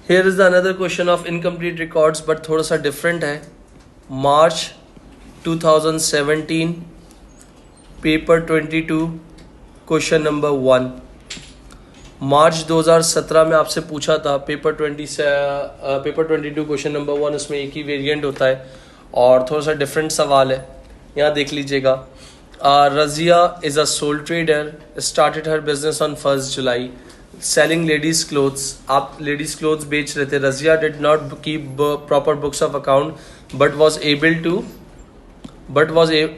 Here is the another question of incomplete records, but थोड़ा सा different है. March 2017, paper 22, question number 1. मार्च 2017 में आपसे पूछा था पेपर 22 क्वेश्चन नंबर 1, उसमें एक ही वेरिएंट होता है और थोड़ा सा डिफरेंट सवाल है. यहाँ देख लीजिएगा. Razia is a sole trader, started her business on 1 July selling ladies clothes. आप लेडीज क्लोथ्स बेच रहे थे. Razia did not keep proper books of account but was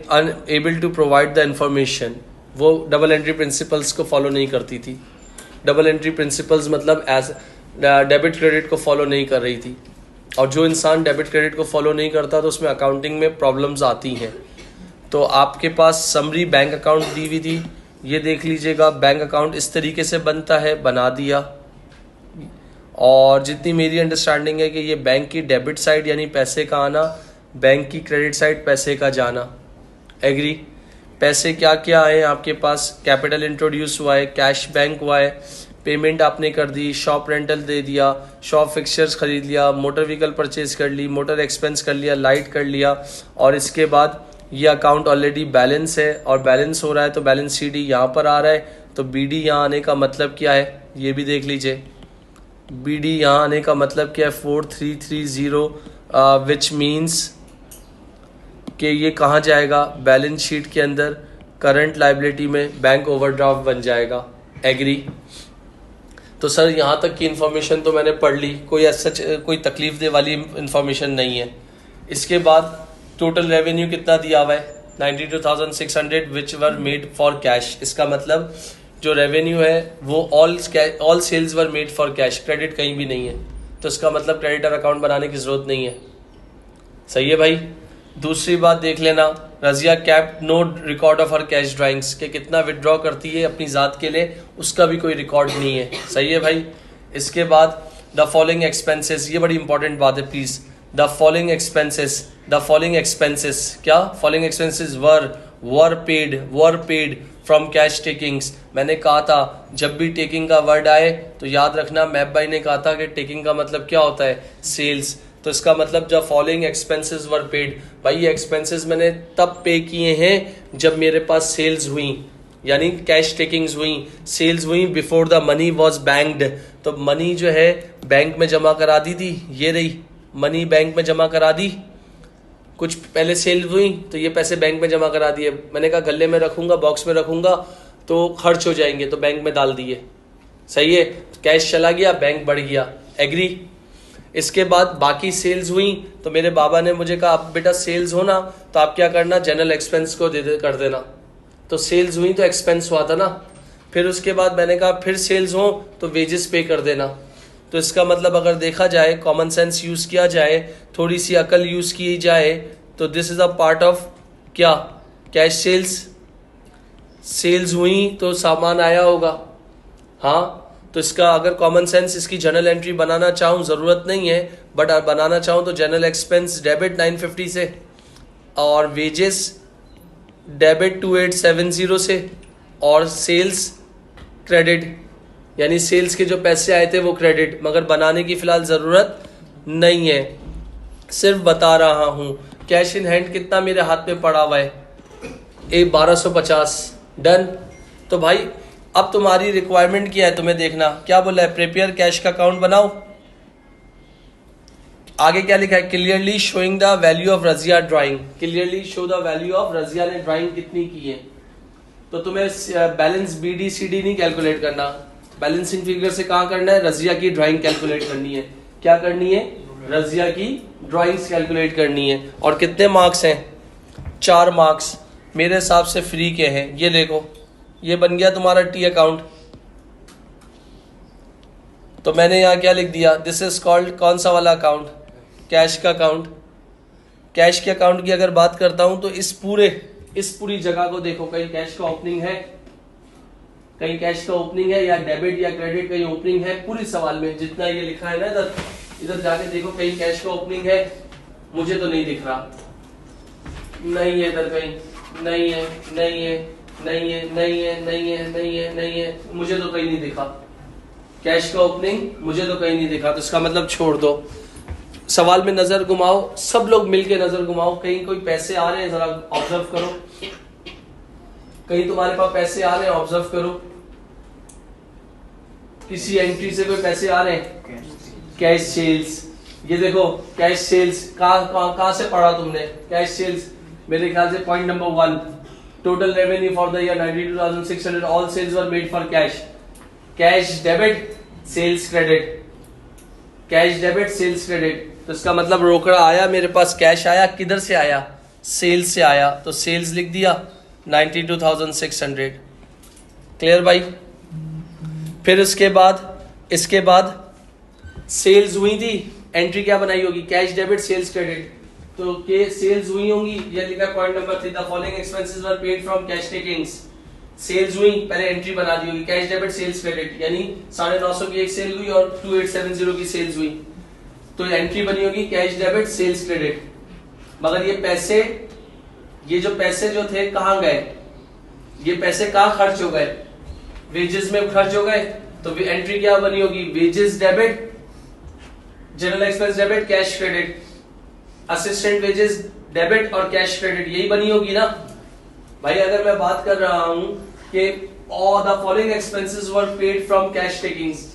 unable to provide the information. वो डबल एंट्री प्रिंसिपल्स को follow नहीं करती थी. Double entry principles मतलब एज डेबिट क्रेडिट को फॉलो नहीं कर रही थी. और जो इंसान डेबिट क्रेडिट को फॉलो नहीं करता तो उसमें अकाउंटिंग में प्रॉब्लम्स आती हैं. तो आपके पास समरी बैंक अकाउंट दी हुई थी. ये देख लीजिएगा. बैंक अकाउंट इस तरीके से बनता है, बना दिया. और जितनी मेरी अंडरस्टैंडिंग है कि ये बैंक की डेबिट साइड यानी पैसे का आना, बैंक की क्रेडिट साइड पैसे का जाना. एग्री. पैसे क्या क्या आए आपके पास? कैपिटल इंट्रोड्यूस हुआ है, कैश बैंक हुआ है, पेमेंट आपने कर दी, शॉप रेंटल दे दिया, शॉप फिक्सचर्स खरीद लिया, मोटर व्हीकल परचेज कर ली, मोटर एक्सपेंस कर लिया, लाइट कर लिया. और इसके बाद ये अकाउंट ऑलरेडी बैलेंस है और बैलेंस हो रहा है तो बैलेंस सी डी यहाँ पर आ रहा है. तो बी डी यहाँ आने का मतलब क्या है ये भी देख लीजिए. बी डी यहाँ आने का मतलब क्या है? 4330 विच मीन्स कि ये कहाँ जाएगा? बैलेंस शीट के अंदर करंट लाइबिलिटी में बैंक ओवरड्राफ्ट बन जाएगा. एग्री. तो सर यहाँ तक की इन्फॉर्मेशन तो मैंने पढ़ ली, कोई ऐसा कोई तकलीफ दे वाली इन्फॉर्मेशन नहीं है. इसके बाद टोटल रेवेन्यू कितना दिया हुआ है? 92,600 which were made for cash. इसका मतलब जो रेवेन्यू है वो all sales were made for cash. Credit कहीं भी नहीं है तो इसका मतलब क्रेडिटर अकाउंट बनाने की जरूरत नहीं है. सही है भाई. दूसरी बात देख लेना. Razia kept no record of her cash drawings के कितना विड्रॉ करती है अपनी ज़ात के लिए, उसका भी कोई रिकॉर्ड नहीं है. सही है भाई. इसके बाद द फॉलोइंग एक्सपेंसेस, ये बड़ी इंपॉर्टेंट बात है प्लीज़. द फॉलोइंग एक्सपेंसेस क्या? Following expenses were paid from cash takings. मैंने कहा था जब भी टेकिंग का वर्ड आए तो याद रखना, मैप भाई ने कहा था कि टेकिंग का मतलब क्या होता है? सेल्स. तो इसका मतलब जब फॉलोइंग एक्सपेंसेस वर पेड, भाई ये एक्सपेंसेस मैंने तब पे किए हैं जब मेरे पास सेल्स हुई, यानी कैश टेकिंग्स हुई, सेल्स हुई before the money was banked. तो मनी जो है बैंक में जमा करा दी थी. ये रही मनी बैंक में जमा करा दी. कुछ पहले सेल हुई तो ये पैसे बैंक में जमा करा दिए. मैंने कहा गले में रखूंगा, बॉक्स में रखूंगा तो खर्च हो जाएंगे, तो बैंक में डाल दिए. सही है. कैश चला गया, बैंक बढ़ गया. एग्री. इसके बाद बाकी सेल्स हुई तो मेरे बाबा ने मुझे कहा अब बेटा सेल्स हो ना तो आप क्या करना, जनरल एक्सपेंस को कर देना. तो सेल्स हुई तो एक्सपेंस हुआ था ना. फिर उसके बाद मैंने कहा फिर सेल्स हो तो वेजेस पे कर देना. तो इसका मतलब अगर देखा जाए, कॉमन सेंस यूज़ किया जाए, थोड़ी सी अकल यूज़ की जाए तो this is a part of क्या? Cash sales. सेल्स हुई तो सामान आया होगा. हाँ. तो इसका अगर कॉमन सेंस इसकी जनरल एंट्री बनाना चाहूँ, ज़रूरत नहीं है बट बनाना चाहूँ तो जनरल एक्सपेंस डेबिट 950 से और वेजेस डेबिट 2870 से और सेल्स क्रेडिट, यानी सेल्स के जो पैसे आए थे वो क्रेडिट. मगर बनाने की फ़िलहाल ज़रूरत नहीं है, सिर्फ बता रहा हूँ. कैश इन हैंड कितना मेरे हाथ में पड़ा हुआ है? 1250. डन. तो भाई अब तुम्हारी रिक्वायरमेंट क्या है, तुम्हें देखना क्या बोला है. प्रिपेयर कैश का अकाउंट बनाओ. आगे क्या लिखा है? Clearly showing the value of Razia drawing. Clearly show the value of Razia ने ड्राइंग कितनी की है. तो तुम्हें balance B D C D नहीं कैलकुलेट करना. बैलेंसिंग फिगर से कहाँ करना है? रजिया की ड्राइंग कैलकुलेट करनी है. क्या करनी है? रजिया की ड्राइंग्स कैलकुलेट करनी है. और कितने मार्क्स हैं? 4 मार्क्स मेरे हिसाब से फ्री के हैं. ये देखो, ये बन गया तुम्हारा टी अकाउंट. तो मैंने यहाँ क्या लिख दिया? दिस इज कॉल्ड कौन सा वाला अकाउंट? कैश का अकाउंट. कैश के अकाउंट की अगर बात करता हूं तो इस पूरी जगह को देखो. कहीं कैश का ओपनिंग है, कहीं कैश का ओपनिंग है या डेबिट या क्रेडिट कहीं ओपनिंग है. पूरी सवाल में जितना ये लिखा है ना, इधर जाके देखो कहीं कैश का ओपनिंग है. मुझे तो नहीं दिख रहा. नहीं है इधर कहीं. नहीं है, नहीं है, नहीं है, नहीं है, नहीं है, नहीं है, नहीं है. मुझे तो कहीं नहीं दिखा. कैश का ओपनिंग मुझे तो कहीं नहीं दिखा, तो इसका मतलब छोड़ दो। सवाल में नजर घुमाओ, सब लोग मिलके नजर घुमाओ, कहीं कोई पैसे आ रहे हैं जरा ऑब्जर्व करो, कहीं तुम्हारे पास पैसे आ रहे हैं ऑब्जर्व करो, किसी एंट्री से कोई पैसे आ रहे हैं? कैश सेल्स, ये देखो कैश सेल्स कहां से पढ़ा तुमने? कैश सेल्स मेरे ख्याल से point number 1, total revenue for the year 92,600, all sales were made for cash. Cash debit sales credit, cash debit sales credit, तो इसका मतलब रोकड़ा आया मेरे पास, कैश आया, किधर से आया? सेल्स से आया, तो सेल्स लिख दिया 92,600। क्लियर भाई? फिर इसके बाद सेल्स हुई थी, एंट्री क्या बनाई होगी? कैश डेबिट सेल्स क्रेडिट, तो के सेल्स हुई होंगी, ये लिखा point number 3, the following expenses were paid from cash takings. Sales हुई, पहले एंट्री बना दी होगी कैश डेबिट सेल्स क्रेडिट, यानी 950 की एक सेल हुई और 2870 की सेल्स हुई, तो एंट्री बनी होगी कैश डेबिट सेल्स क्रेडिट। मगर ये जो पैसे जो थे कहां गए? ये पैसे कहां खर्च हो गए? वेजेस में खर्च हो गए, तो एंट्री क्या बनी होगी? Wages debit, general expense debit, cash credit, assistant wages debit और कैश क्रेडिट, यही बनी होगी ना भाई। अगर मैं बात कर रहा हूं कि all the following expenses were paid from cash takings,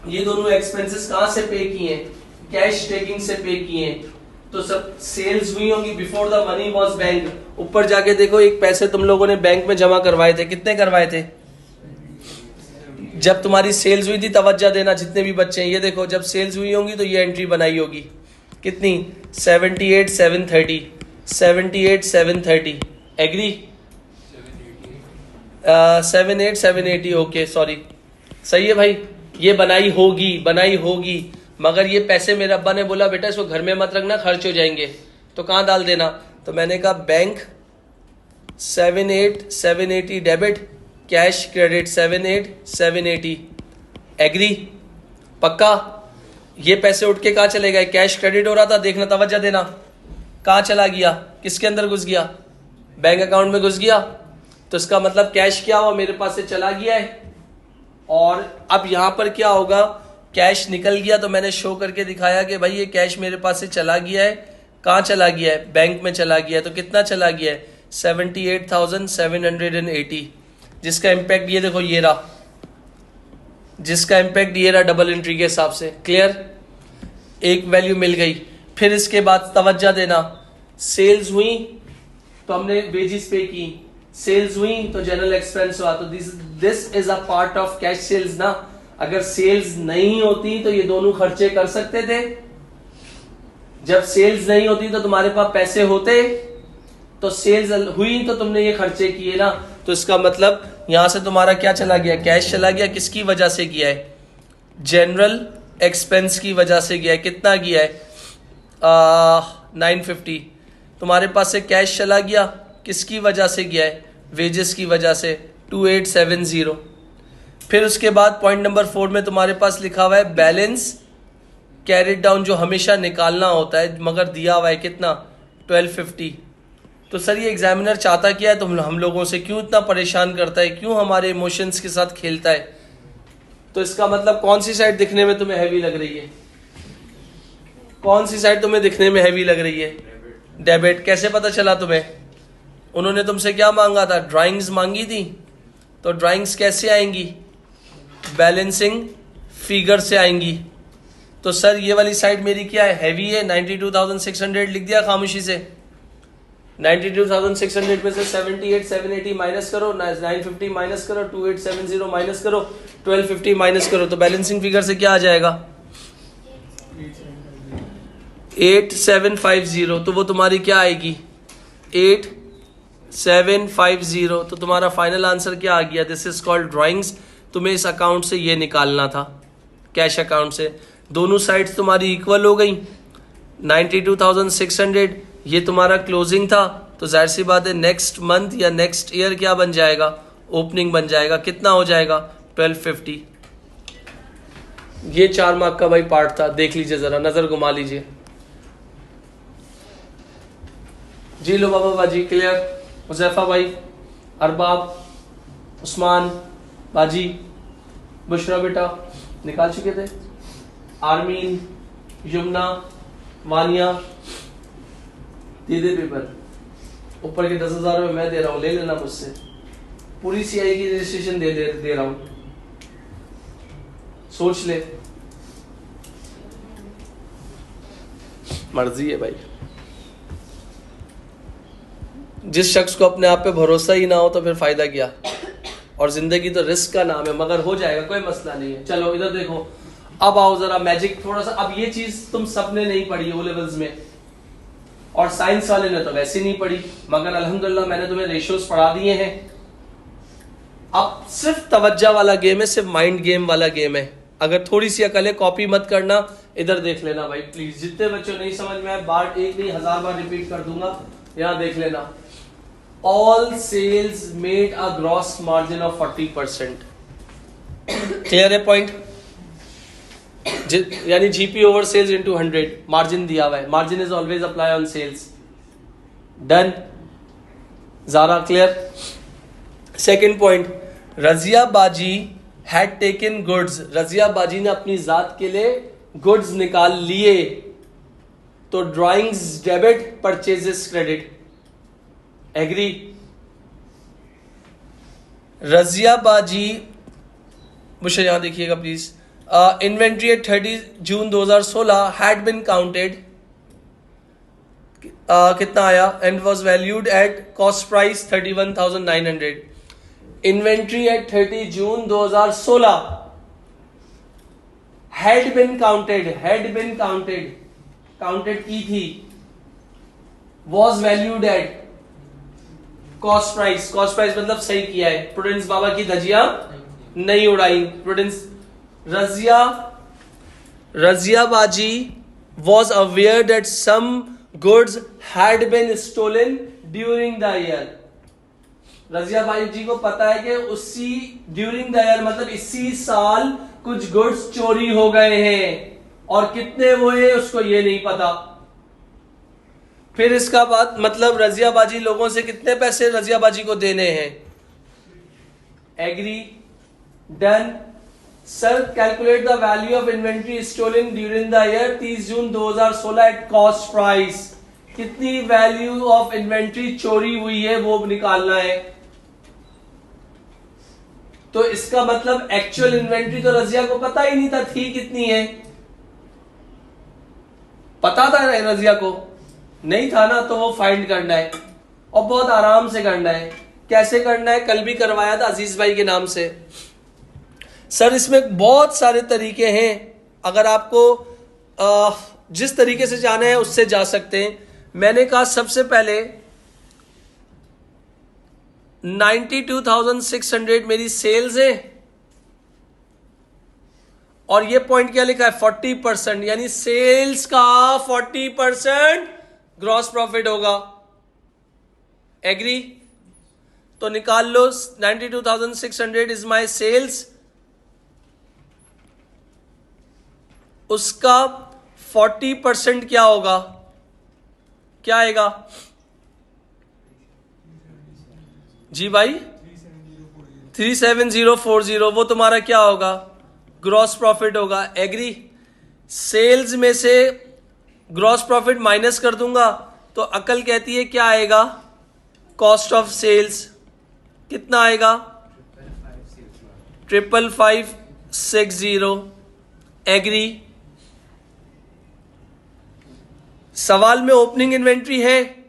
ये दोनों एक्सपेंसेस कहां से पे किए हैं? कैश टेकिंग से पे किए हैं, तो सब सेल्स हुई होंगी before the money was bank. ऊपर जाके देखो, एक पैसे तुम लोगों ने बैंक में जमा करवाए थे, कितने करवाए थे? जब तुम्हारी सेल्स हुई थी, तवज्जो देना जितने भी बच्चे हैं, ये देखो जब सेल्स हुई होंगी तो ये एंट्री बनाई होगी, कितनी? 78,730, 78,730, एग्री? 78,780, ओके सॉरी, सही है भाई, ये बनाई होगी। मगर ये पैसे मेरे अब्बा ने बोला बेटा इसको घर में मत रखना, खर्च हो जाएंगे, तो कहां डाल देना? तो मैंने कहा bank 78,780 debit, cash credit 78,780, agree? पक्का? ये पैसे उठ के कहां चले गए? कैश क्रेडिट हो रहा था, देखना तवज्जो देना, कहां चला गया? किसके अंदर घुस गया? बैंक अकाउंट में घुस गया, तो इसका मतलब कैश क्या हुआ? मेरे पास से चला गया है। और अब यहां पर क्या होगा? कैश निकल गया, तो मैंने शो करके दिखाया कि भाई ये कैश मेरे पास से चला गया है, कहां चला गया है? बैंक में चला गया है, तो कितना चला गया है? 78,780, जिसका इम्पैक्ट ये देखो ये रहा, जिसका इम्पैक्ट ये रहा डबल एंट्री के हिसाब से। क्लियर? एक वैल्यू मिल गई। फिर इसके बाद तवज्जो देना, सेल्स हुई तो हमने वेजेस पे की, सेल्स हुई तो जनरल एक्सपेंस हुआ, तो this is a part of cash sales ना। अगर सेल्स नहीं होती तो ये दोनों खर्चे कर सकते थे? जब सेल्स नहीं होती तो तुम्हारे पास पैसे होते, तो सेल्स हुई तो तुमने ये खर्चे किए ना, तो इसका मतलब यहां से तुम्हारा क्या चला गया? कैश चला गया। किसकी वजह से गया है? जनरल एक्सपेंस की वजह से गया है। कितना गया है? 950। तुम्हारे पास से कैश चला गया, किसकी वजह से गया है? वेजेस की वजह से 2870। फिर उसके बाद पॉइंट नंबर 4 में तुम्हारे पास लिखा हुआ है बैलेंस कैरिड डाउन, जो हमेशा निकालना होता है, मगर दिया हुआ है कितना? 1250। तो सर ये एग्जामिनर चाहता क्या है? तो हम लोगों से क्यों इतना परेशान करता है, क्यों हमारे इमोशंस के साथ खेलता है? तो इसका मतलब कौन सी साइड दिखने में तुम्हें हैवी लग रही है? कौन सी साइड तुम्हें दिखने में हैवी लग रही है? डेबिट। कैसे पता चला तुम्हें? उन्होंने तुमसे क्या मांगा था? ड्राइंग्स मांगी थी, तो ड्राइंग्स कैसे आएंगी? बैलेंसिंग फिगर से आएंगी। तो सर ये वाली साइड मेरी क्या है? हैवी है। 92,600 लिख दिया खामोशी से। 92,600 में से 78,780 माइनस करो, 950 माइनस करो, 2870 माइनस करो, 1250 माइनस करो, तो बैलेंसिंग फिगर से क्या आ जाएगा? 8750। तो वो तुम्हारी क्या आएगी? 8750। तो तुम्हारा फाइनल आंसर क्या आ गया? This is called drawings. तुम्हें इस अकाउंट से ये निकालना था, कैश अकाउंट से। दोनों साइड्स तुम्हारी इक्वल हो गई। 92,600 ये तुम्हारा क्लोजिंग था, तो जाहिर सी बात है नेक्स्ट मंथ या नेक्स्ट ईयर क्या बन जाएगा? ओपनिंग बन जाएगा। कितना हो जाएगा? 1250। ये 4 मार्क का भाई पार्ट था, देख लीजिए जरा, नजर घुमा लीजिए। जी लो बाबा बाजी, क्लियर? हुजैफा भाई, अरबाब, उस्मान बाजी, बुशरा बेटा, निकाल चुके थे। आर्मीन, यमुना, वानिया, दे दे पेपर। ऊपर के 10,000 रुपये मैं दे रहा हूँ, ले लेना मुझसे। पूरी सीआई की रजिस्ट्रेशन दे रहा हूँ, सोच ले, मर्जी है भाई। जिस शख्स को अपने आप पे भरोसा ही ना हो तो फिर फायदा क्या। और जिंदगी तो रिस्क का नाम है, मगर हो जाएगा, कोई मसला नहीं है। चलो इधर देखो, अब आओ जरा मैजिक थोड़ा सा। अब ये चीज तुम सबने नहीं पढ़ी ओ लेवल्स में, और साइंस वाले ने तो वैसे नहीं पढ़ी, मगर अल्हम्दुलिल्लाह मैंने तुम्हें रेशियोज पढ़ा दिए हैं। अब सिर्फ तवज्जो वाला गेम है, सिर्फ माइंड गेम वाला गेम है। अगर थोड़ी सी अकल है, कॉपी मत करना, इधर देख लेना भाई प्लीज। जितने बच्चों नहीं समझ में आए, बार एक नहीं 1000 बार रिपीट कर दूंगा, यहां देख लेना। All sales made a gross margin of 40%। Clear है पॉइंट? यानी GP over sales into 100, margin दिया हुआ है। Margin is always apply on sales. Done? ज़ारा clear? Second point, Razia baji had taken goods. Razia बाजी ने अपनी जात के लिए गुड्स निकाल लिए, तो drawings debit, purchases credit. Agree? Razia baji, मुझे यहां देखिएगा please. Inventory at 30 June 2016 had been counted, कितना आया? And was valued at cost price 31,900। Inventory at 30 June 2016 had been counted, counted की थी, was valued at cost price मतलब सही किया है। प्रूडेंस बाबा की धजिया नहीं उड़ाई। Prudence Razia baji was aware that some goods had been stolen during the year. Razia baji को पता है कि उसी ड्यूरिंग द ईयर मतलब इसी साल कुछ गुड्स चोरी हो गए हैं, और कितने हुए उसको ये नहीं पता। फिर इसका बाद मतलब रजिया बाजी लोगों से कितने पैसे रजिया बाजी को देने हैं। Agree? Done? Sir calculate the value of inventory stolen during the year 30 June 2016 at cost price. कितनी वैल्यू ऑफ इन्वेंट्री चोरी हुई है वो निकालना है। तो इसका मतलब एक्चुअल इन्वेंट्री तो रजिया को पता ही नहीं था थी कितनी है। पता था रजिया को? नहीं था ना, तो वो फाइंड करना है, और बहुत आराम से करना है। कैसे करना है? कल भी करवाया था अजीज भाई के नाम से। सर इसमें बहुत सारे तरीके हैं, अगर आपको जिस तरीके से जाना है उससे जा सकते हैं। मैंने कहा सबसे पहले 92,600 मेरी सेल्स है, और ये पॉइंट क्या लिखा है? 40%, यानी सेल्स का 40% ग्रॉस प्रॉफिट होगा। एग्री? तो निकाल लो 92,600 इज माई सेल्स, उसका 40% क्या होगा? क्या आएगा जी भाई? 37040। वो तुम्हारा क्या होगा? ग्रॉस प्रॉफिट होगा। एग्री? सेल्स में से ग्रॉस प्रॉफिट माइनस कर दूंगा तो अकल कहती है क्या आएगा? Cost of sales. कितना आएगा? 55560। एग्री? सवाल में ओपनिंग इन्वेंट्री है?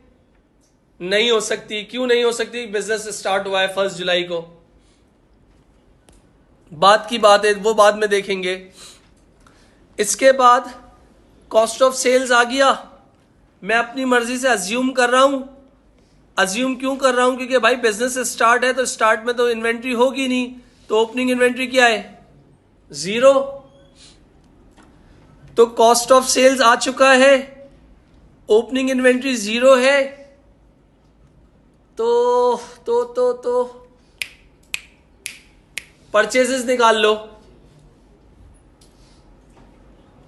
नहीं हो सकती। क्यों नहीं हो सकती? बिजनेस स्टार्ट हुआ है 1 जुलाई को। बात की बात है, वो बाद में देखेंगे। इसके बाद कॉस्ट ऑफ सेल्स आ गया। मैं अपनी मर्जी से अज्यूम कर रहा हूं। अज्यूम क्यों कर रहा हूं? क्योंकि भाई बिजनेस स्टार्ट है, तो स्टार्ट में तो इन्वेंट्री होगी नहीं, तो ओपनिंग इन्वेंट्री क्या है? 0। तो कॉस्ट ऑफ सेल्स आ चुका है, ओपनिंग इन्वेंट्री 0 है, तो परचेजेस निकाल लो।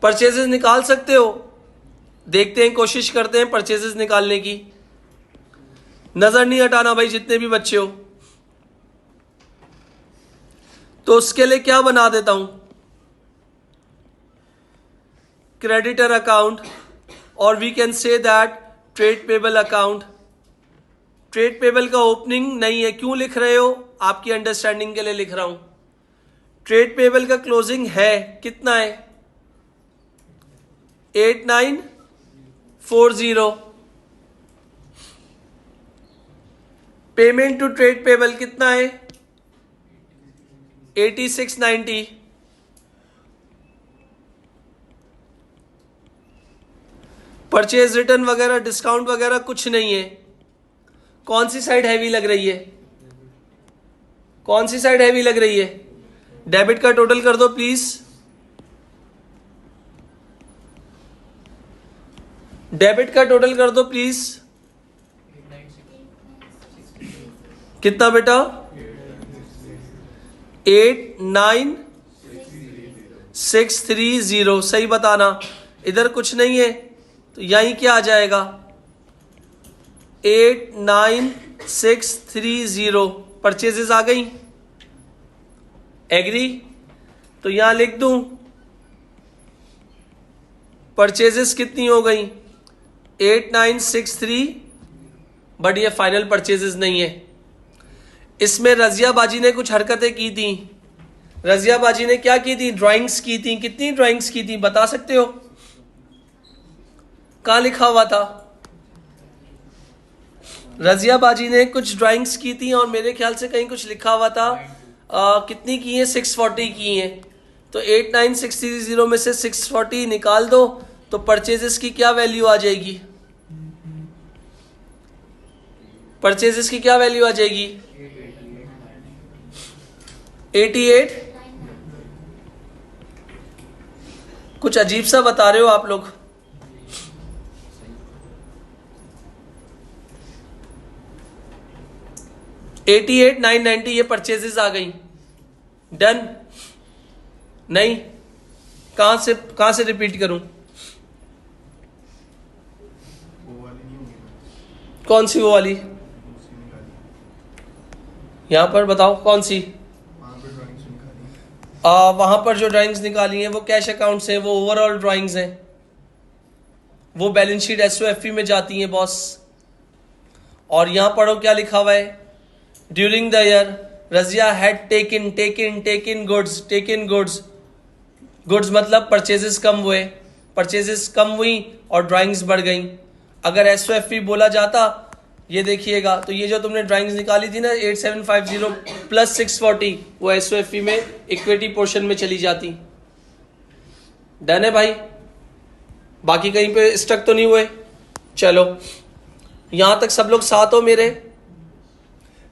परचेजेस निकाल सकते हो? देखते हैं, कोशिश करते हैं परचेजेस निकालने की। नजर नहीं हटाना भाई, जितने भी बच्चे हो। तो उसके लिए क्या बना देता हूं, creditor account, or we can say that trade payable account. Trade payable का ओपनिंग नहीं है, क्यों लिख रहे हो? आपकी अंडरस्टैंडिंग के लिए लिख रहा हूं. ट्रेड पेबल का क्लोजिंग है कितना है? 8940. पेमेंट टू ट्रेड पेबल कितना है? 8690. परचेज रिटर्न वगैरह डिस्काउंट वगैरह कुछ नहीं है. कौन सी साइड हैवी लग रही है? कौन सी साइड हैवी लग रही है? डेबिट का टोटल कर दो प्लीज. डेबिट का टोटल कर दो प्लीज. कितना बेटा? 89630. सही बताना. इधर कुछ नहीं है तो यहीं क्या आ जाएगा? 89630. परचेजेस आ गई. एग्री? तो यहां लिख दूं परचेजेस कितनी हो गई? 8963. बट ये फाइनल परचेजेस नहीं है. इसमें रजिया बाजी ने कुछ हरकतें की थी. रजिया बाजी ने क्या की थी? ड्राइंग्स की थी. कितनी ड्राइंग्स की थी बता सकते हो? कहां लिखा हुआ था? रजिया बाजी ने कुछ ड्राइंग्स की थी और मेरे ख्याल से कहीं कुछ लिखा हुआ था. कितनी की है? 640 की है. तो 89630 में से 640 निकाल दो तो परचेजेस की क्या वैल्यू आ जाएगी? परचेजेस की क्या वैल्यू आ जाएगी? 88. कुछ अजीब सा बता रहे हो आप लोग. 88,990 ये परचेजेस आ गई. डन? नहीं? कहां से रिपीट करूं? कौन सी वो वाली? यहां पर बताओ कौन सी? वहां पर जो ड्राइंग्स निकाली हैं वो कैश अकाउंट से, वो ओवरऑल ड्राइंग्स हैं. वो बैलेंस शीट एसओएफई में जाती हैं बॉस. और यहां पढ़ो क्या लिखा हुआ है. During the year Razia had taken goods. Goods मतलब परचेजेस कम हुए. परचेजेस कम हुई और ड्राइंग्स बढ़ गई. अगर एसओएफई बोला जाता, ये देखिएगा, तो ये जो तुमने ड्राइंग्स निकाली थी ना 8750 प्लस 640, वो एसओएफई में इक्विटी पोर्शन में चली जाती. डन है भाई? बाकी कहीं पे स्टक तो नहीं हुए? चलो यहां तक सब लोग साथ हो मेरे?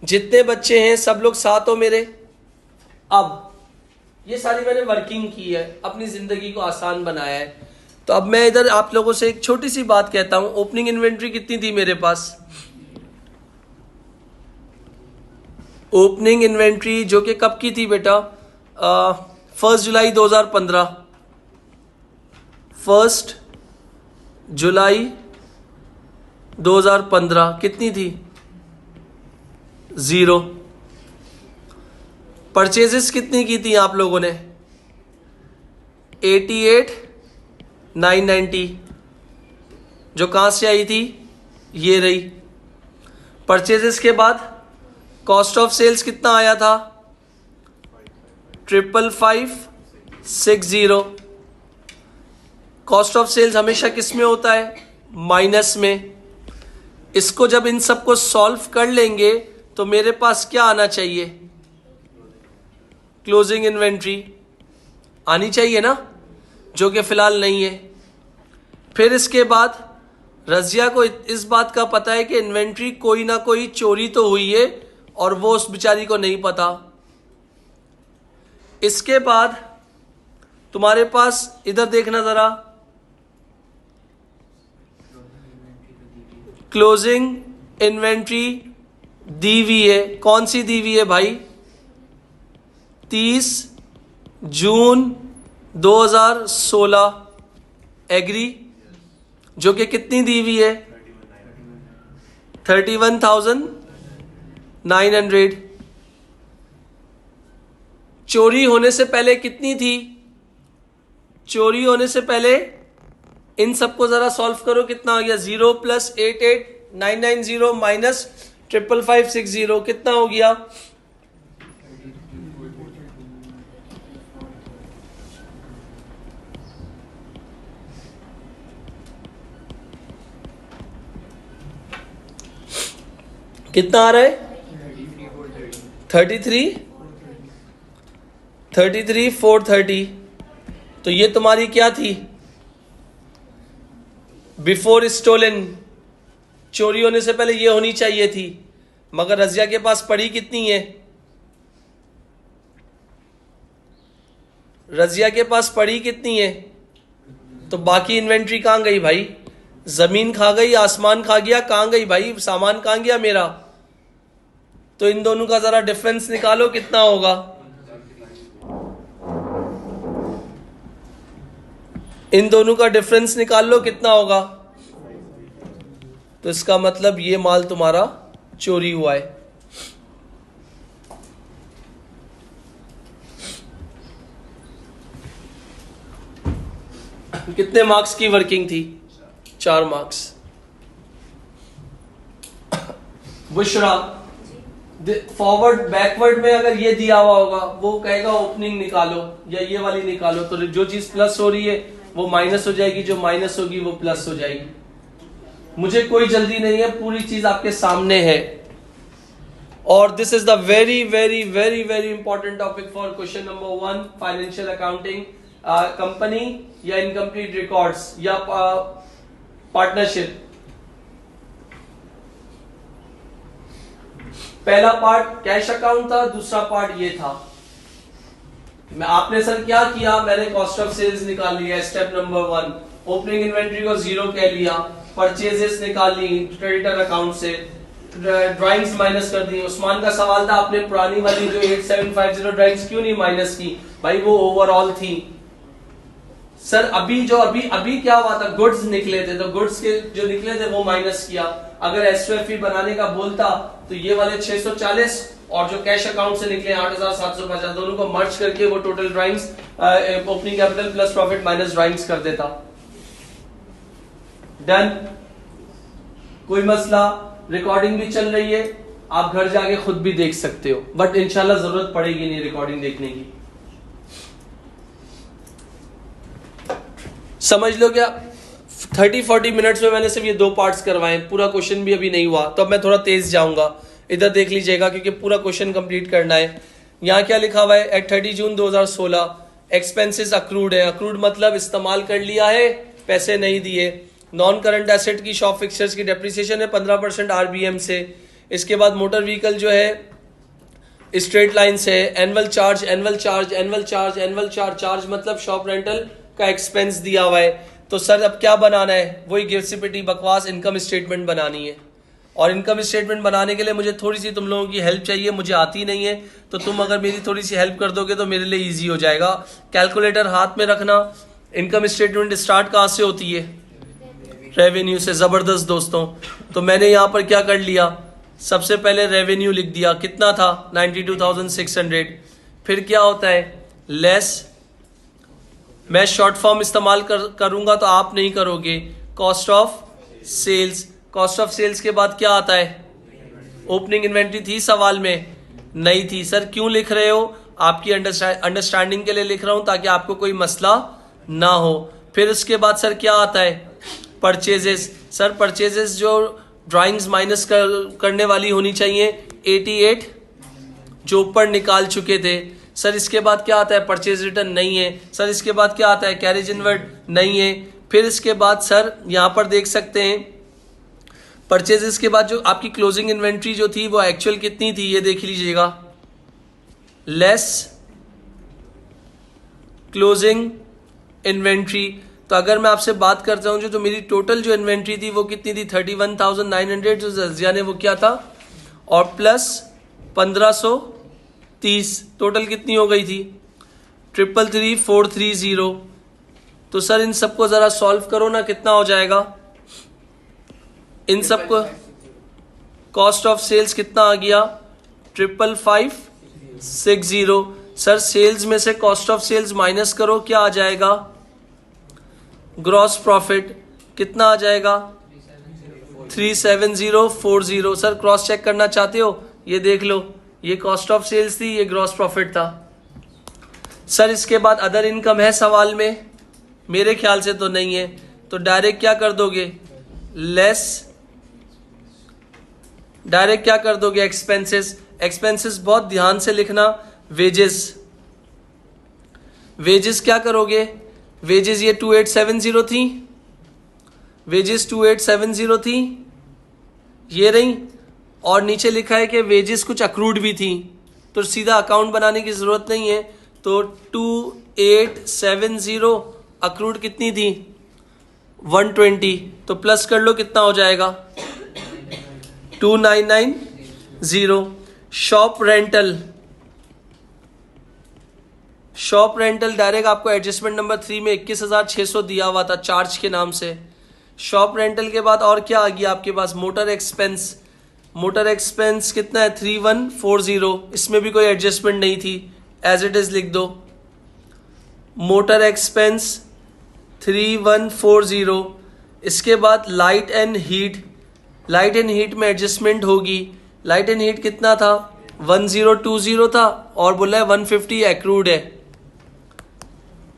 जितने बच्चे हैं सब लोग साथ हो मेरे? अब ये सारी मैंने वर्किंग की है, अपनी जिंदगी को आसान बनाया है. तो अब मैं इधर आप लोगों से एक छोटी सी बात कहता हूं. ओपनिंग इन्वेंट्री कितनी थी मेरे पास? ओपनिंग इन्वेंट्री जो कि कब की थी बेटा? 1 जुलाई 2015. 1 जुलाई 2015 कितनी थी? 0. परचेजेस कितनी की थी आप लोगों ने? 88,990. जो कहां से आई थी? ये रही. परचेजेस के बाद कॉस्ट ऑफ सेल्स कितना आया था? 55560. कॉस्ट ऑफ सेल्स हमेशा किस में होता है? माइनस में. इसको जब इन सबको सॉल्व कर लेंगे तो मेरे पास क्या आना चाहिए? क्लोजिंग इन्वेंट्री आनी चाहिए ना, जो कि फिलहाल नहीं है. फिर इसके बाद रजिया को इस बात का पता है कि इन्वेंट्री कोई ना कोई चोरी तो हुई है और वो उस बेचारी को नहीं पता. इसके बाद तुम्हारे पास इधर देखना जरा, क्लोजिंग इन्वेंट्री दी हुई है. कौन सी दी हुई है भाई? 30 जून 2016. एग्री? जो कि कितनी दी हुई है? 31,900. चोरी होने से पहले कितनी थी? चोरी होने से पहले इन सबको जरा सॉल्व करो, कितना हो गया 0 + 88,990 माइनस 55,560 कितना हो गया? कितना आ रहा है? 33,430। तो ये तुम्हारी क्या थी? बिफोर स्टोलन, चोरी होने से पहले ये होनी चाहिए थी, मगर रजिया के पास पड़ी कितनी है? रजिया के पास पड़ी कितनी है? तो बाकी इन्वेंट्री कहां गई भाई? जमीन खा गई, आसमान खा गया, कहां गई भाई? सामान कहां गया मेरा? तो इन दोनों का जरा डिफरेंस निकालो, कितना होगा? इन दोनों का डिफरेंस निकाल लो, कितना होगा? तो इसका मतलब ये माल तुम्हारा चोरी हुआ है। कितने मार्क्स की वर्किंग थी? 4 मार्क्स। बुशरा, फॉरवर्ड बैकवर्ड में अगर ये दिया हुआ होगा, वो कहेगा ओपनिंग निकालो या ये वाली निकालो, तो जो चीज प्लस हो रही है वो माइनस हो जाएगी, जो माइनस होगी वो प्लस हो जाएगी। मुझे कोई जल्दी नहीं है, पूरी चीज आपके सामने है। और this is the very very very very important topic for question number 1 financial accounting. Company या इनकम्प्लीट रिकॉर्ड्स या पार्टनरशिप। पहला पार्ट कैश अकाउंट था, दूसरा पार्ट ये था। मैं आपने सर क्या किया? मैंने कॉस्ट ऑफ सेल्स निकाल लिया, स्टेप नंबर 1। ओपनिंग इन्वेंट्री को 0 कह लिया, परचेजेस निकाल ली क्रेडिटर अकाउंट से, ड्राइंग्स माइनस कर दी। उस्मान का सवाल था, आपने पुरानी वाली जो 8750 ड्राइंग्स क्यों नहीं माइनस की? भाई वो ओवरऑल थी। सर अभी क्या हुआ था? गुड्स निकले थे, तो गुड्स के जो निकले थे वो माइनस किया। अगर एसओएफई बनाने का बोलता तो ये वाले 640 और जो कैश अकाउंट से निकले 8750, दोनों को मर्ज करके वो total drawings opening capital plus profit minus drawings कर देता। डन। कोई मसला? रिकॉर्डिंग भी चल रही है, आप घर जाके खुद भी देख सकते हो, बट इंशाल्लाह जरूरत पड़ेगी नहीं रिकॉर्डिंग देखने की। समझ लो क्या? 30-40 मिनट्स में मैंने सिर्फ ये 2 पार्ट्स करवाए, पूरा क्वेश्चन भी अभी नहीं हुआ, तो अब मैं थोड़ा तेज जाऊंगा। इधर देख लीजिएगा क्योंकि पूरा क्वेश्चन कंप्लीट करना है। यहाँ क्या लिखा हुआ है? एट 30 जून 2016 एक्सपेंसेस अक्रूड है। अक्रूड मतलब इस्तेमाल कर लिया है, पैसे नहीं दिए। नॉन करंट एसेट की शॉप फिक्सर्स की डेप्रिसिएशन है 15% आरबीएम से। इसके बाद मोटर व्हीकल जो है स्ट्रेट लाइन से। Annual charge, annual charge, annual charge, annual charge, charge मतलब शॉप रेंटल का एक्सपेंस दिया हुआ है। तो सर अब क्या बनाना है? वही गिरसिपिटी बकवास इनकम स्टेटमेंट बनानी है। और इनकम स्टेटमेंट बनाने के लिए मुझे थोड़ी सी तुम लोगों की हेल्प चाहिए, मुझे आती नहीं है, तो तुम अगर मेरी थोड़ी सी हेल्प कर दोगे तो मेरे लिए इजी हो जाएगा। कैलकुलेटर हाथ में रखना। इनकम स्टेटमेंट स्टार्ट कहाँ से होती है? रेवेन्यू से। जबरदस्त दोस्तों। तो मैंने यहाँ पर क्या कर लिया? सबसे पहले रेवेन्यू लिख दिया, कितना था? 92,600। फिर क्या होता है? लेस, मैं शॉर्ट फॉर्म इस्तेमाल करूंगा तो आप नहीं करोगे, cost of sales. Cost of sales के बाद क्या आता है? ओपनिंग इन्वेंट्री थी सवाल में? नहीं थी। सर क्यों लिख रहे हो? आपकी अंडरस्टैंडिंग के लिए लिख रहा हूं ताकि आपको कोई मसला ना हो। फिर उसके बाद सर क्या आता है? परचेजेस। सर परचेजेस जो ड्राइंग्स माइनस करने वाली होनी चाहिए 88 जो ऊपर निकाल चुके थे। सर इसके बाद क्या आता है? परचेज रिटर्न नहीं है। सर इसके बाद क्या आता है? कैरेज इनवर्ड नहीं है। फिर इसके बाद सर यहां पर देख सकते हैं परचेजेस के बाद जो आपकी क्लोजिंग इन्वेंट्री जो थी वो एक्चुअल कितनी थी, ये देख लीजिएगा। Less closing inventory. तो अगर मैं आपसे बात करता हूं जो मेरी टोटल जो इन्वेंट्री थी वो कितनी थी? 31,900 जो रजिया ने वो क्या था, और प्लस 1530, टोटल कितनी हो गई थी? 333,430। तो सर इन सबको जरा सॉल्व करो ना, कितना हो जाएगा इन सबको? कॉस्ट ऑफ सेल्स कितना आ गया? 55,560। सर सेल्स में से कॉस्ट ऑफ सेल्स माइनस करो, क्या आ जाएगा? ग्रॉस प्रॉफिट कितना आ जाएगा 37040। सर क्रॉस चेक करना चाहते हो, ये देख लो, ये कॉस्ट ऑफ सेल्स थी, ये ग्रॉस प्रॉफिट था। सर इसके बाद अदर इनकम है सवाल में? मेरे ख्याल से तो नहीं है, तो डायरेक्ट क्या कर दोगे, लेस, डायरेक्ट क्या कर दोगे, एक्सपेंसेस। एक्सपेंसेस बहुत ध्यान से लिखना, वेजेस, वेजेस क्या करोगे, वेजेस ये 2870 थी, वेजेस 2870 थी, ये रही, और नीचे लिखा है कि वेजेस कुछ अक्रूड भी थी, तो सीधा अकाउंट बनाने की जरूरत नहीं है। तो 2870 अक्रूड कितनी थी 120, तो प्लस कर लो कितना हो जाएगा 2990। Shop rental, shop rental direct आपको एडजस्टमेंट नंबर 3 में 21,600 दिया हुआ था चार्ज के नाम से। शॉप रेंटल के बाद और क्या आ गया आपके पास, मोटर एक्सपेंस। मोटर एक्सपेंस कितना है 3140, इसमें भी कोई एडजस्टमेंट नहीं थी, एज इट इज लिख दो। Motor expense 3140। इसके बाद light and heat, light and heat में एडजस्टमेंट होगी। लाइट एंड हीट कितना था 1020 था, और बोला है 150 एक्रूड है,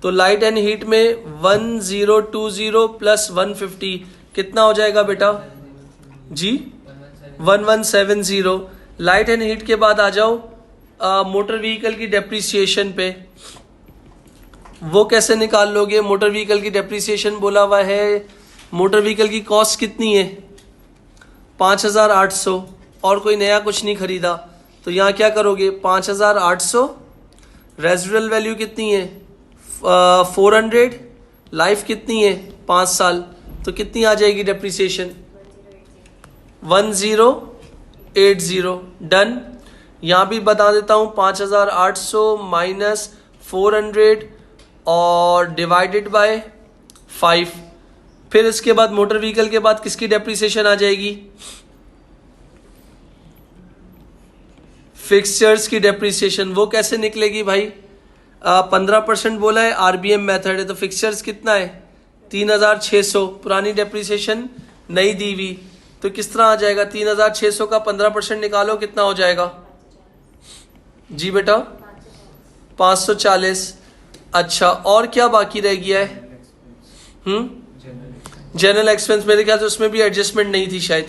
तो लाइट एंड हीट में 1020 प्लस 150 कितना हो जाएगा बेटा जी 1170। लाइट एंड हीट के बाद आ जाओ मोटर व्हीकल की डेप्रिसिएशन पे, वो कैसे निकाल लोगे। मोटर व्हीकल की डेप्रिसिएशन बोला हुआ है, मोटर व्हीकल की कॉस्ट कितनी है 5800, और कोई नया कुछ नहीं खरीदा, तो यहाँ क्या करोगे 5800, रेजिडुअल वैल्यू कितनी है 400, लाइफ कितनी है 5 साल, तो कितनी आ जाएगी डेप्रिसिएशन 1080। डन। यहाँ भी बता देता हूँ 5800 माइनस 400 और डिवाइडेड बाय 5। फिर इसके बाद मोटर व्हीकल के बाद किसकी डेप्रिसिएशन आ जाएगी, फिक्सचर्स की डेप्रिसिएशन। वो कैसे निकलेगी भाई 15% बोला है, आरबीएम मेथड है, तो फिक्सचर्स कितना है 3600, पुरानी डेप्रिसिएशन नहीं दी हुई, तो किस तरह आ जाएगा 3600 का 15% निकालो कितना हो जाएगा जी बेटा 540। अच्छा और क्या बाकी रह गया है जनरल एक्सपेंस, मेरे ख्याल से उसमें भी एडजस्टमेंट नहीं थी शायद,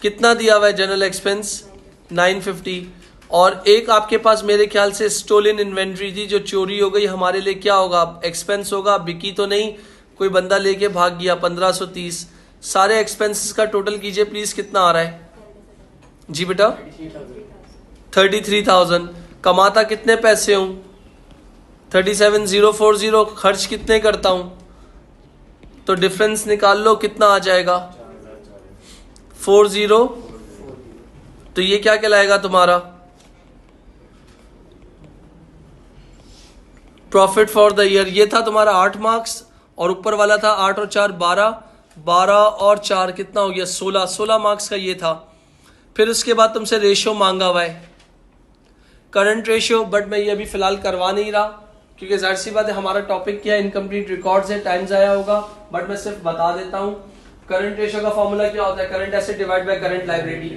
कितना दिया हुआ है जनरल एक्सपेंस 950। और एक आपके पास मेरे ख्याल से स्टोलन इन्वेंट्री थी जो चोरी हो गई, हमारे लिए क्या होगा एक्सपेंस होगा, बिकी तो नहीं, कोई बंदा लेके भाग गया 1530। सारे एक्सपेंसेस का टोटल कीजिए प्लीज, कितना आ रहा है जी बेटा 33,000। कमाता कितने पैसे हूं 37040, खर्च कितने करता हूं, तो डिफरेंस निकाल लो कितना आ जाएगा 40, तो ये क्या कहलाएगा तुम्हारा प्रॉफिट फॉर द ईयर। ये था तुम्हारा 8 मार्क्स, और ऊपर वाला था 8 और 4 12, 12 और 4 कितना हो गया 16, 16 मार्क्स का ये था। फिर उसके बाद तुमसे रेशियो मांगा हुआ है, करंट रेशियो, बट मैं ये अभी फिलहाल करवा नहीं रहा क्योंकि जाहिर सी बात है हमारा टॉपिक क्या है इनकम्प्लीट रिकॉर्ड्स है, टाइम जाया होगा, बट मैं सिर्फ बता देता हूँ। करंट रेशियो का फॉर्मूला क्या होता है, current asset divide by current liability.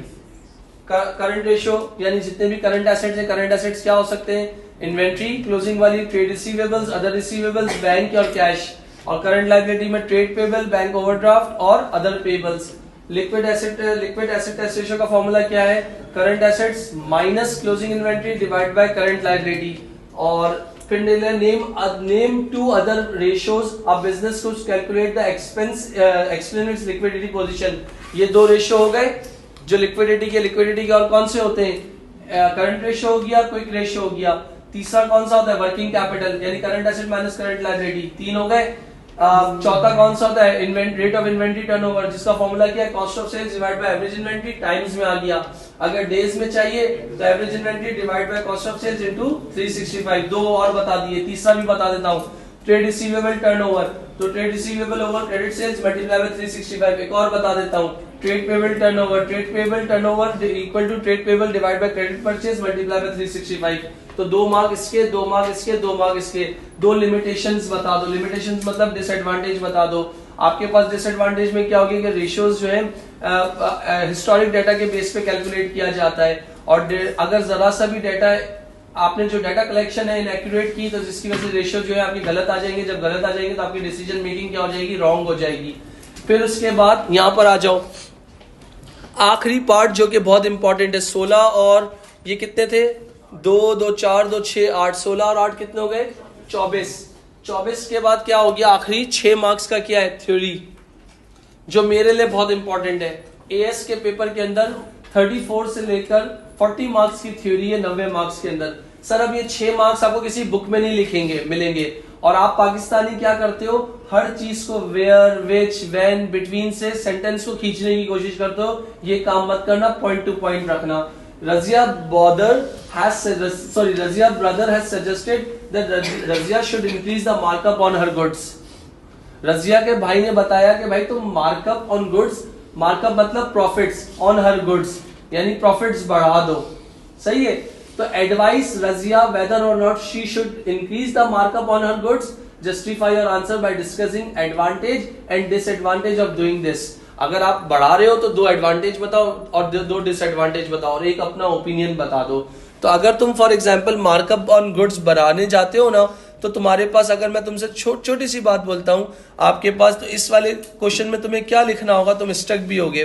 Current ratio यानी जितने भी करंट एसेट्स हैं, करंट एसेट्स क्या हो सकते हैं इन्वेंट्री क्लोजिंग वाली, trade receivables, other receivables, bank और कैश, और करंट लायबिलिटी में ट्रेड पेबल, बैंक ओवरड्राफ्ट और other payables. Liquid asset ratio का फॉर्मूला क्या है, current assets minus closing inventory divide by current liability. और फिर name two other ratios of business to calculate the explain it's liquidity position. ये 2 ratio हो गए जो लिक्विडिटी के और कौन से होते हैं, करंट रेशियो हो गया, क्विक रेशियो हो गया। तीसरा कौन सा होता है वर्किंग कैपिटल यानी current asset minus current liability, 3 हो गए। चौथा कौन सा होता है रेट ऑफ इन्वेंट्री टर्नओवर, जिसका फॉर्मूला क्या है cost of sales divide by average inventory, times में आ गया। अगर डेज में चाहिए तो average inventory divide by cost of sales into 365। 2 और बता दिए, तीसरा भी बता देता हूँ ट्रेड रिसीवेबल टर्नओवर, तो trade receivable over credit sales multiply by 365। एक और बता देता हूँ trade payable turnover equal to trade payable divide by credit purchase multiply by 365। तो 2 मार्क इसके, 2 मार्क इसके, 2 मार्क इसके। 2 लिमिटेशंस बता दो, लिमिटेशंस मतलब डिसएडवांटेज बता दो। आपके पास डिसएडवांटेज में क्या होगी कि रेशियोज जो है हिस्टोरिक डाटा के बेस पे कैलकुलेट किया जाता है, और अगर जरा सा भी डाटा आपने जो डाटा कलेक्शन है इनएक्यूरेट की तो जिसकी वजह से रेशियो जो है आपकी गलत आ जाएंगे। जब गलत आ जाएंगे तो आपकी डिसीजन मेकिंग क्या हो जाएगी, रॉन्ग हो जाएगी। फिर उसके बाद यहां पर आ जाओ, आखिरी पार्ट जो कि बहुत इंपॉर्टेंट है। 16 और ये कितने थे, 2 2 4 2 6 8, 16 और 8 कितने हो गए, 24। 24 के बाद क्या हो गया, आखिरी 6 मार्क्स का क्या है, थ्योरी, जो मेरे लिए बहुत इंपॉर्टेंट है। एएस के पेपर के अंदर 34 से लेकर 40 मार्क्स की थ्योरी है 90 मार्क्स के अंदर। सर अब ये 6 मार्क्स आपको किसी बुक में नहीं लिखेंगे मिलेंगे, और आप पाकिस्तानी क्या करते हो, हर चीज को वेयर, विच, व्हेन, बिटवीन से सेंटेंस को खींचने की कोशिश करते हो। ये काम मत करना, पॉइंट टू पॉइंट रखना। Razia brother has suggested that Razia should increase the markup on her goods. Razia के भाई ने बताया कि भाई तुम मार्कअप ऑन गुड्स, मार्कअप मतलब प्रॉफिट्स, ऑन हर गुड्स यानी प्रॉफिट्स बढ़ा दो। सही है, तो एडवाइस रजिया वेदर और not she should increase the markup on her goods, justify your answer by discussing advantage and disadvantage of doing this. अगर आप बढ़ा रहे हो तो 2 एडवांटेज बताओ और 2 डिसएडवांटेज बताओ और एक अपना ओपिनियन बता दो। तो अगर तुम for example markup on goods बढ़ाने जाते हो ना, तो तुम्हारे पास, अगर मैं तुमसे छोटी सी बात बोलता हूं आपके पास, तो इस वाले क्वेश्चन में तुम्हें क्या लिखना होगा, तुम स्टक भी होगे।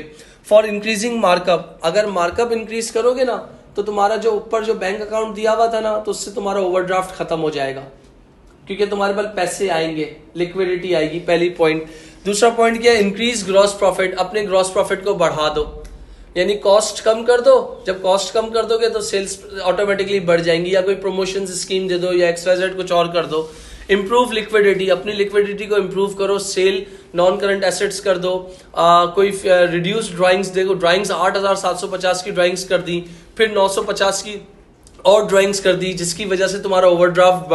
फॉर इंक्रीजिंग मार्कअप, अगर मार्कअप इंक्रीज करोगे ना तो तुम्हारा जो ऊपर जो बैंक अकाउंट दिया हुआ था ना, तो उससे तुम्हारा ओवरड्राफ्ट खत्म हो जाएगा, क्योंकि तुम्हारे पास पैसे आएंगे, लिक्विडिटी आएगी। पहली पॉइंट। दूसरा पॉइंट क्या है, इंक्रीज ग्रॉस प्रॉफिट, अपने ग्रॉस प्रॉफिट को बढ़ा दो, यानी कॉस्ट कम कर दो। जब कॉस्ट कम कर दोगे तो सेल्स ऑटोमेटिकली बढ़ जाएंगी, या कोई प्रमोशन स्कीम दे दो, या एक्सवाइजेड कुछ और कर दो। इंप्रूव लिक्विडिटी, अपनी लिक्विडिटी को इंप्रूव करो, सेल नॉन करंट एसेट्स कर दो। कोई रिड्यूस ड्राइंग्स देखो, ड्राइंग्स 8750 की ड्राइंग्स कर दी, फिर 950 की और ड्राइंग्स कर दी, जिसकी वजह से तुम्हारा ओवरड्राफ्ट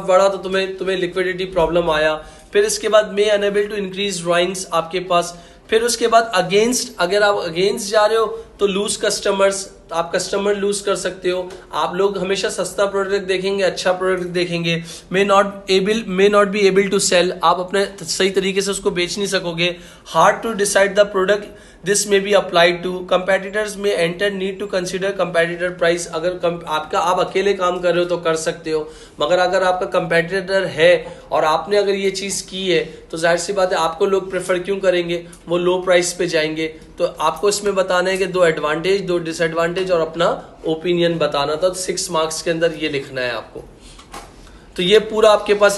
बढ़ा तो तुम्हें लिक्विडिटी प्रॉब्लम आया। फिर इसके बाद मे अनेबल टू इंक्रीज ड्राइंग्स आपके पास। फिर उसके बाद अगेंस्ट, अगर आप अगेंस्ट जा रहे हो तो लूज कस्टमर्स, आप कस्टमर लूज कर सकते हो। आप लोग हमेशा सस्ता प्रोडक्ट देखेंगे, अच्छा प्रोडक्ट देखेंगे। May not be able to sell, आप अपने सही तरीके से उसको बेच नहीं सकोगे। Hard to decide the product, this may be applied to competitors may enter, need to consider competitor price. अगर आप अकेले काम कर रहे हो तो कर सकते हो, मगर अगर आपका कंपेटिटर है और आपने अगर ये चीज की है तो जाहिर सी बात है आपको लोग प्रेफर क्यों करेंगे, वो लो प्राइस पे जाएंगे। तो आपको इसमें बताना है कि 2 एडवांटेज 2 डिसएडवांटेज और अपना ओपिनियन बताना था। तो 6 मार्क्स के अंदर ये लिखना है आपको। तो ये पूरा आपके पास